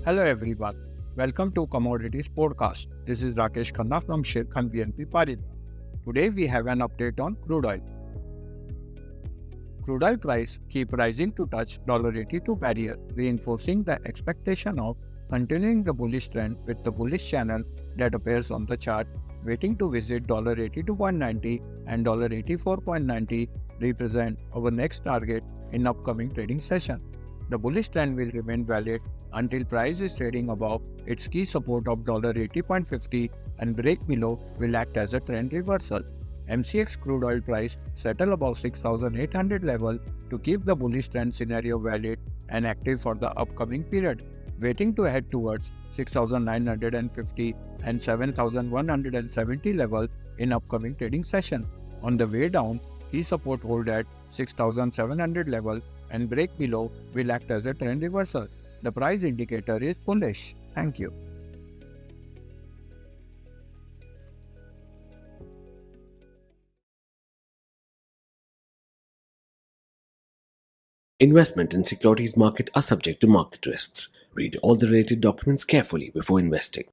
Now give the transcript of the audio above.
Hello everyone, welcome to Commodities Podcast. This is 𝗀𝗀𝗀𝗵𝗵 from Sharekhan BNP Paribas. Today we have an update on crude oil. Crude oil price keep rising to touch $82 barrier, reinforcing the expectation of continuing the bullish trend with the bullish channel that appears on the chart, waiting to visit $82.90 and $84.90 represent our next target in upcoming trading session. The bullish trend will remain valid until price is trading above its key support of $80.50 and break below will act as a trend reversal. MCX crude oil price settle above 6,800 level to keep the bullish trend scenario valid and active for the upcoming period, waiting to head towards 6,950 and 7,170 level in upcoming trading session. On the way down, key support hold at 6,700 level and break below will act as a trend reversal. The price indicator is bullish. Thank you. Investment in securities market are subject to market risks. Read all the related documents carefully before investing.